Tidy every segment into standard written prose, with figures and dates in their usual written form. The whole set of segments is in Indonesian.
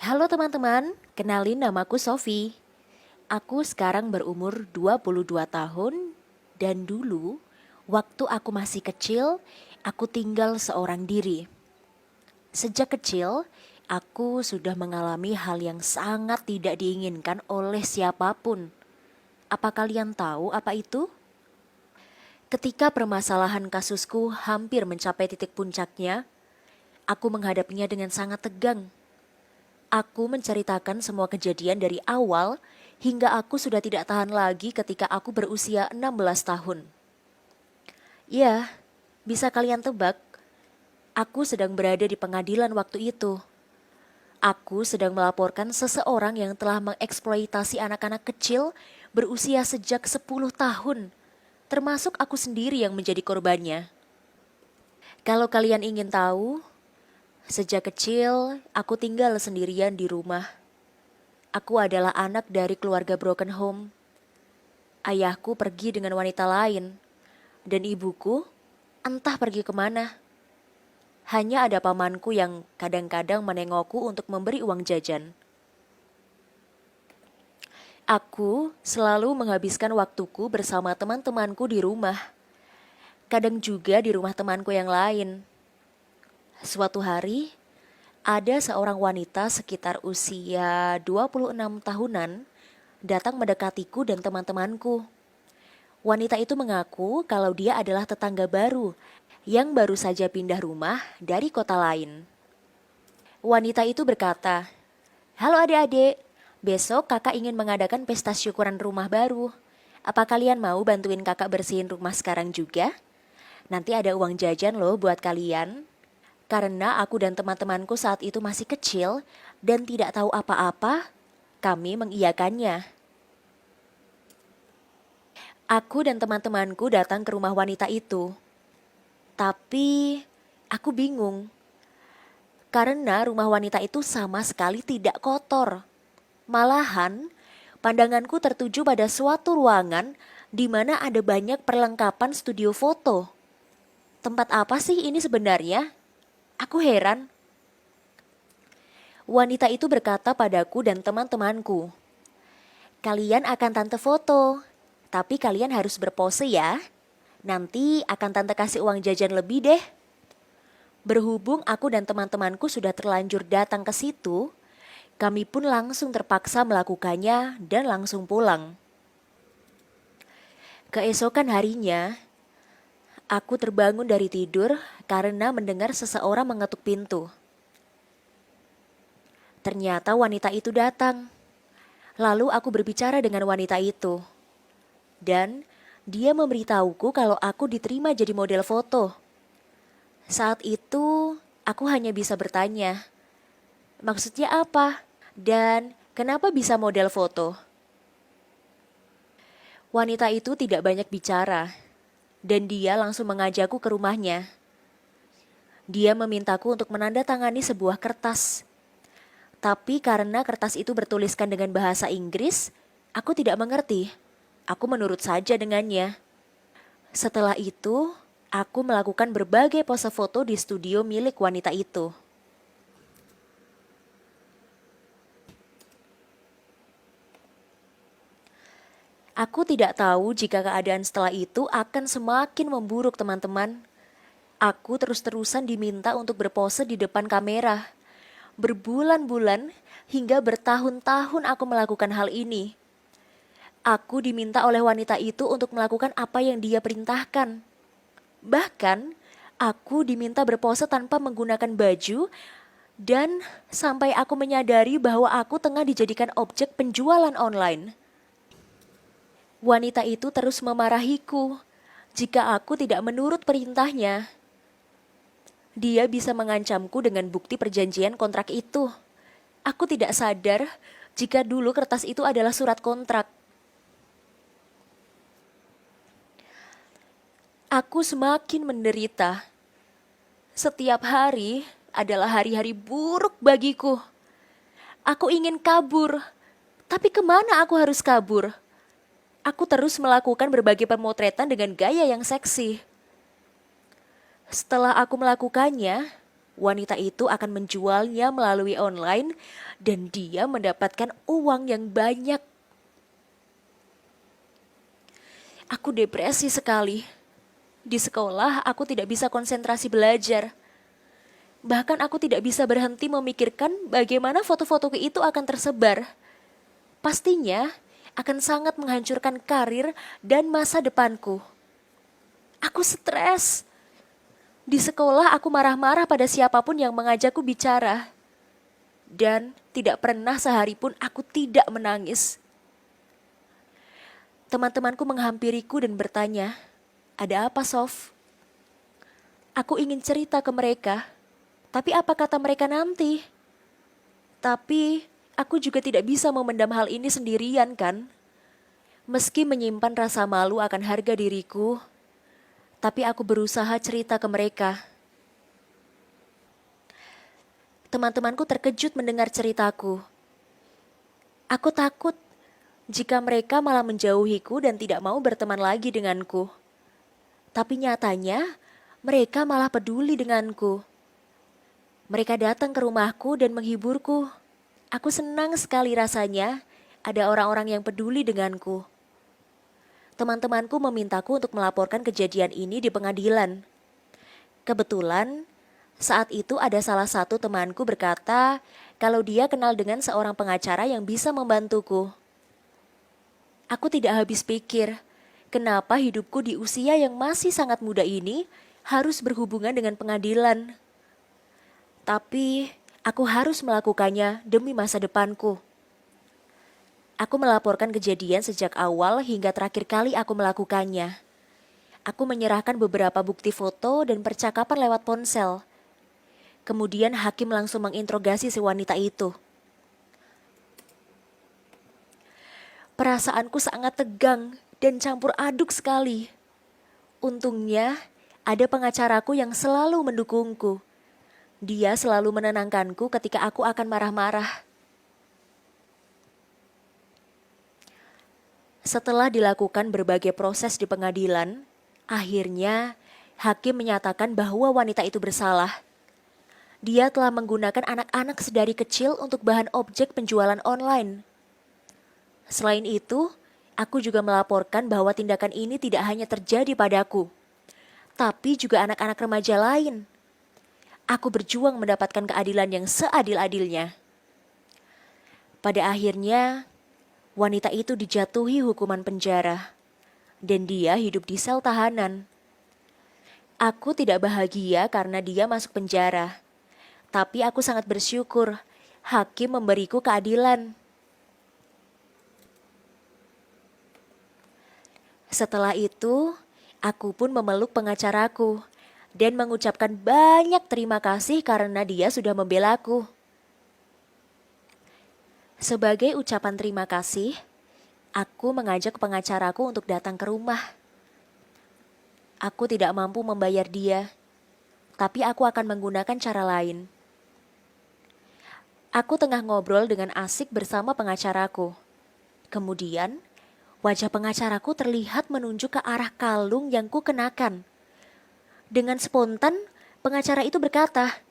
Halo teman-teman, kenalin namaku Sofi. Aku sekarang berumur 22 tahun dan dulu waktu aku masih kecil, aku tinggal seorang diri. Sejak kecil, aku sudah mengalami hal yang sangat tidak diinginkan oleh siapapun. Apa kalian tahu apa itu? Ketika permasalahan kasusku hampir mencapai titik puncaknya, aku menghadapinya dengan sangat tegang. Aku menceritakan semua kejadian dari awal hingga aku sudah tidak tahan lagi ketika aku berusia 16 tahun. Ya, bisa kalian tebak, aku sedang berada di pengadilan waktu itu. Aku sedang melaporkan seseorang yang telah mengeksploitasi anak-anak kecil berusia sejak 10 tahun, termasuk aku sendiri yang menjadi korbannya. Kalau kalian ingin tahu, sejak kecil aku tinggal sendirian di rumah. Aku adalah anak dari keluarga broken home. Ayahku pergi dengan wanita lain, dan ibuku entah pergi kemana. Hanya ada pamanku yang kadang-kadang menengokku untuk memberi uang jajan. Aku selalu menghabiskan waktuku bersama teman-temanku di rumah. Kadang juga di rumah temanku yang lain. Suatu hari, ada seorang wanita sekitar usia 26 tahunan datang mendekatiku dan teman-temanku. Wanita itu mengaku kalau dia adalah tetangga baru yang baru saja pindah rumah dari kota lain. Wanita itu berkata, "Halo adik-adik, besok kakak ingin mengadakan pesta syukuran rumah baru. Apa kalian mau bantuin kakak bersihin rumah sekarang juga? Nanti ada uang jajan loh buat kalian." Karena aku dan teman-temanku saat itu masih kecil dan tidak tahu apa-apa, kami mengiyakannya. Aku dan teman-temanku datang ke rumah wanita itu. Tapi aku bingung karena rumah wanita itu sama sekali tidak kotor. Malahan, pandanganku tertuju pada suatu ruangan di mana ada banyak perlengkapan studio foto. Tempat apa sih ini sebenarnya? Aku heran. Wanita itu berkata padaku dan teman-temanku, "Kalian akan tante foto, tapi kalian harus berpose ya. Nanti akan tante kasih uang jajan lebih deh." Berhubung aku dan teman-temanku sudah terlanjur datang ke situ, kami pun langsung terpaksa melakukannya dan langsung pulang. Keesokan harinya, aku terbangun dari tidur karena mendengar seseorang mengetuk pintu. Ternyata wanita itu datang. Lalu aku berbicara dengan wanita itu. Dan dia memberitahuku kalau aku diterima jadi model foto. Saat itu, aku hanya bisa bertanya, maksudnya apa? Dan kenapa bisa model foto? Wanita itu tidak banyak bicara, dan dia langsung mengajakku ke rumahnya. Dia memintaku untuk menandatangani sebuah kertas. Tapi karena kertas itu bertuliskan dengan bahasa Inggris, aku tidak mengerti. Aku menurut saja dengannya. Setelah itu, aku melakukan berbagai pose foto di studio milik wanita itu. Aku tidak tahu jika keadaan setelah itu akan semakin memburuk, teman-teman. Aku terus-terusan diminta untuk berpose di depan kamera. Berbulan-bulan hingga bertahun-tahun aku melakukan hal ini. Aku diminta oleh wanita itu untuk melakukan apa yang dia perintahkan. Bahkan, aku diminta berpose tanpa menggunakan baju dan sampai aku menyadari bahwa aku tengah dijadikan objek penjualan online. Wanita itu terus memarahiku jika aku tidak menurut perintahnya. Dia bisa mengancamku dengan bukti perjanjian kontrak itu. Aku tidak sadar jika dulu kertas itu adalah surat kontrak. Aku semakin menderita. Setiap hari adalah hari-hari buruk bagiku. Aku ingin kabur, tapi kemana aku harus kabur? Aku terus melakukan berbagai pemotretan dengan gaya yang seksi. Setelah aku melakukannya, wanita itu akan menjualnya melalui online dan dia mendapatkan uang yang banyak. Aku depresi sekali. Di sekolah aku tidak bisa konsentrasi belajar. Bahkan aku tidak bisa berhenti memikirkan bagaimana foto-fotoku itu akan tersebar. Pastinya akan sangat menghancurkan karir dan masa depanku. Aku stres. Di sekolah aku marah-marah pada siapapun yang mengajakku bicara. Dan tidak pernah sehari pun aku tidak menangis. Teman-temanku menghampiriku dan bertanya, "Ada apa, Sof?" Aku ingin cerita ke mereka, tapi apa kata mereka nanti? Tapi aku juga tidak bisa memendam hal ini sendirian kan? Meski menyimpan rasa malu akan harga diriku, tapi aku berusaha cerita ke mereka. Teman-temanku terkejut mendengar ceritaku. Aku takut jika mereka malah menjauhiku dan tidak mau berteman lagi denganku. Tapi nyatanya, mereka malah peduli denganku. Mereka datang ke rumahku dan menghiburku. Aku senang sekali rasanya ada orang-orang yang peduli denganku. Teman-temanku memintaku untuk melaporkan kejadian ini di pengadilan. Kebetulan, saat itu ada salah satu temanku berkata kalau dia kenal dengan seorang pengacara yang bisa membantuku. Aku tidak habis pikir, kenapa hidupku di usia yang masih sangat muda ini harus berhubungan dengan pengadilan. Tapi, aku harus melakukannya demi masa depanku. Aku melaporkan kejadian sejak awal hingga terakhir kali aku melakukannya. Aku menyerahkan beberapa bukti foto dan percakapan lewat ponsel. Kemudian hakim langsung menginterogasi si wanita itu. Perasaanku sangat tegang dan campur aduk sekali. Untungnya, ada pengacaraku yang selalu mendukungku. Dia selalu menenangkanku ketika aku akan marah-marah. Setelah dilakukan berbagai proses di pengadilan, akhirnya hakim menyatakan bahwa wanita itu bersalah. Dia telah menggunakan anak-anak sedari kecil untuk bahan objek penjualan online. Selain itu, aku juga melaporkan bahwa tindakan ini tidak hanya terjadi padaku, tapi juga anak-anak remaja lain. Aku berjuang mendapatkan keadilan yang seadil-adilnya. Pada akhirnya, wanita itu dijatuhi hukuman penjara, dan dia hidup di sel tahanan. Aku tidak bahagia karena dia masuk penjara, tapi aku sangat bersyukur hakim memberiku keadilan. Setelah itu, aku pun memeluk pengacaraku dan mengucapkan banyak terima kasih karena dia sudah membelaku. Sebagai ucapan terima kasih, aku mengajak pengacaraku untuk datang ke rumah. Aku tidak mampu membayar dia, tapi aku akan menggunakan cara lain. Aku tengah ngobrol dengan asik bersama pengacaraku. Kemudian, wajah pengacaraku terlihat menunjuk ke arah kalung yang kukenakan. Dengan spontan, pengacara itu berkata,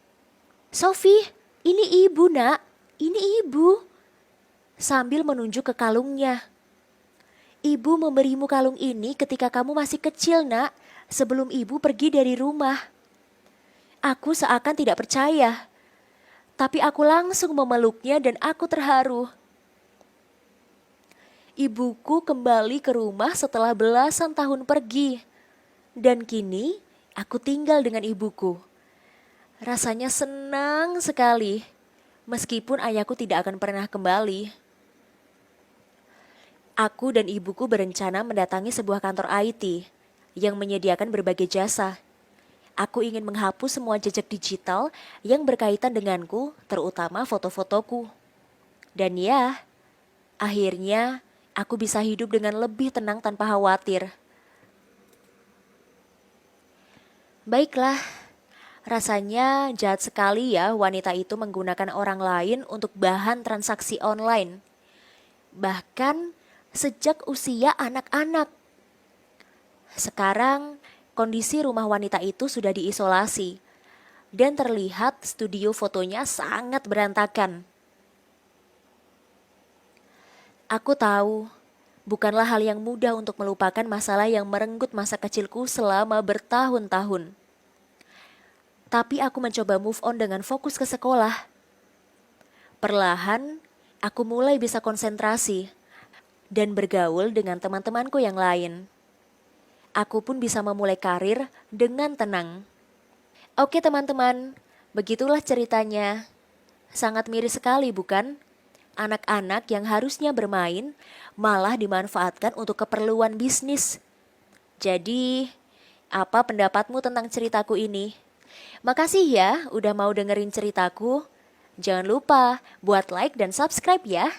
"Sofi, ini ibu nak, ini ibu." Sambil menunjuk ke kalungnya. "Ibu memberimu kalung ini ketika kamu masih kecil nak, sebelum ibu pergi dari rumah." Aku seakan tidak percaya. Tapi aku langsung memeluknya dan aku terharu. Ibuku kembali ke rumah setelah belasan tahun pergi. Dan kini aku tinggal dengan ibuku. Rasanya senang sekali, meskipun ayahku tidak akan pernah kembali. Aku dan ibuku berencana mendatangi sebuah kantor IT yang menyediakan berbagai jasa. Aku ingin menghapus semua jejak digital yang berkaitan denganku, terutama foto-fotoku. Dan ya, akhirnya aku bisa hidup dengan lebih tenang tanpa khawatir. Baiklah, rasanya jahat sekali ya wanita itu menggunakan orang lain untuk bahan transaksi online. Bahkan sejak usia anak-anak. Sekarang kondisi rumah wanita itu sudah diisolasi. dan terlihat studio fotonya sangat berantakan. Aku tahu, bukanlah hal yang mudah untuk melupakan masalah yang merenggut masa kecilku selama bertahun-tahun. Tapi aku mencoba move on dengan fokus ke sekolah. Perlahan, aku mulai bisa konsentrasi dan bergaul dengan teman-temanku yang lain. Aku pun bisa memulai karir dengan tenang. Oke teman-teman, begitulah ceritanya. Sangat miris sekali bukan? Anak-anak yang harusnya bermain malah dimanfaatkan untuk keperluan bisnis. Jadi, apa pendapatmu tentang ceritaku ini? Makasih ya udah mau dengerin ceritaku. Jangan lupa buat like dan subscribe ya.